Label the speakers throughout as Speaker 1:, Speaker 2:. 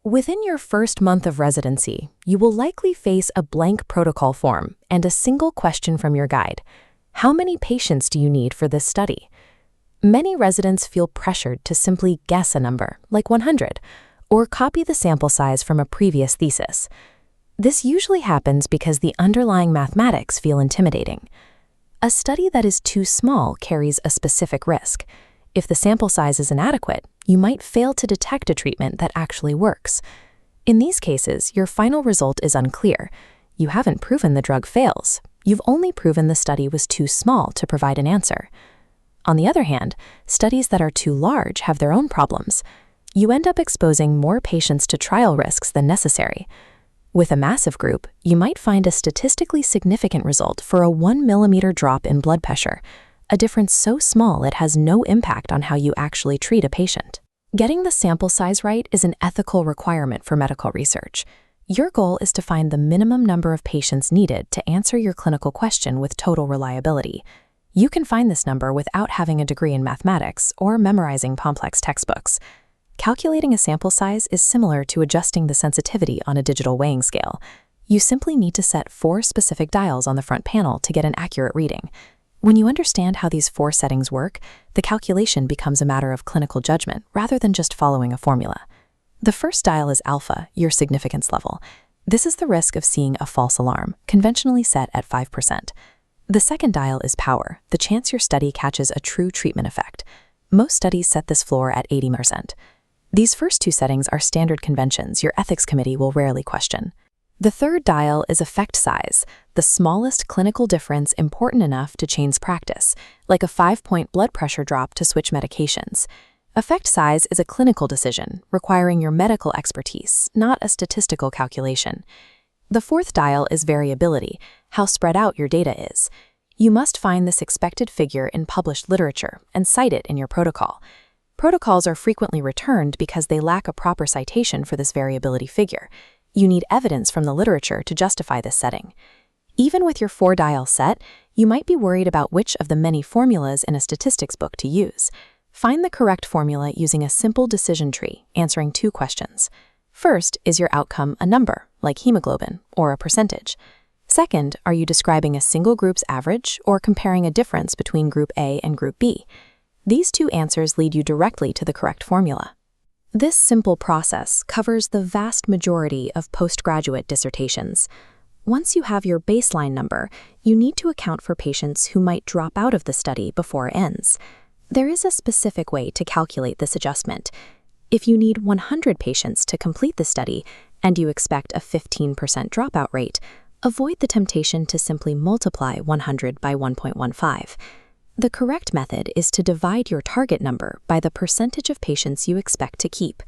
Speaker 1: Within your first month of residency, you will likely face a blank protocol form and a single question from your guide. How many patients do you need for this study? Many residents feel pressured to simply guess a number, like 100, or copy the sample size from a previous thesis. This usually happens because the underlying mathematics feel intimidating. A study that is too small carries a specific risk. If the sample size is inadequate, you might fail to detect a treatment that actually works. In these cases, your final result is unclear. You haven't proven the drug fails. You've only proven the study was too small to provide an answer. On the other hand, studies that are too large have their own problems. You end up exposing more patients to trial risks than necessary. With a massive group, you might find a statistically significant result for a 1 millimeter drop in blood pressure, a difference so small it has no impact on how you actually treat a patient. Getting the sample size right is an ethical requirement for medical research. Your goal is to find the minimum number of patients needed to answer your clinical question with total reliability. You can find this number without having a degree in mathematics or memorizing complex textbooks. Calculating a sample size is similar to adjusting the sensitivity on a digital weighing scale. You simply need to set 4 specific dials on the front panel to get an accurate reading. When you understand how these 4 settings work, the calculation becomes a matter of clinical judgment rather than just following a formula. The first dial is alpha, your significance level. This is the risk of seeing a false alarm, conventionally set at 5%. The second dial is power, the chance your study catches a true treatment effect. Most studies set this floor at 80%. These first 2 settings are standard conventions your ethics committee will rarely question. The third dial is effect size, the smallest clinical difference important enough to change practice, like a 5-point blood pressure drop to switch medications. Effect size is a clinical decision, requiring your medical expertise, not a statistical calculation. The fourth dial is variability, how spread out your data is. You must find this expected figure in published literature and cite it in your protocol. Protocols are frequently returned because they lack a proper citation for this variability figure. You need evidence from the literature to justify this setting. Even with your 4 dial set, you might be worried about which of the many formulas in a statistics book to use. Find the correct formula using a simple decision tree, answering 2 questions. First, is your outcome a number, like hemoglobin, or a percentage? Second, are you describing a single group's average or comparing a difference between Group A and Group B? These 2 answers lead you directly to the correct formula. This simple process covers the vast majority of postgraduate dissertations. Once you have your baseline number, you need to account for patients who might drop out of the study before it ends. There is a specific way to calculate this adjustment. If you need 100 patients to complete the study and you expect a 15% dropout rate, avoid the temptation to simply multiply 100 by 1.15. The correct method is to divide your target number by the percentage of patients you expect to keep.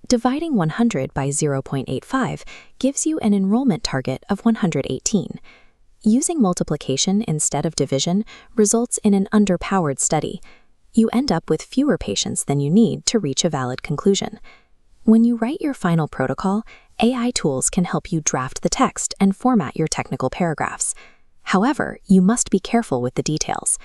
Speaker 1: Dividing 100 by 0.85 gives you an enrollment target of 118. Using multiplication instead of division results in an underpowered study. You end up with fewer patients than you need to reach a valid conclusion. When you write your final protocol, AI tools can help you draft the text and format your technical paragraphs. However, you must be careful with the details.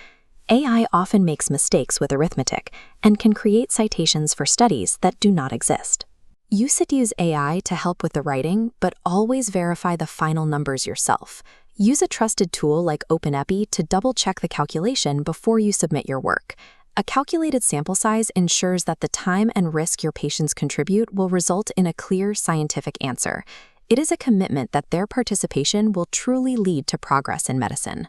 Speaker 1: AI often makes mistakes with arithmetic and can create citations for studies that do not exist. You should use AI to help with the writing, but always verify the final numbers yourself. Use a trusted tool like OpenEpi to double-check the calculation before you submit your work. A calculated sample size ensures that the time and risk your patients contribute will result in a clear scientific answer. It is a commitment that their participation will truly lead to progress in medicine.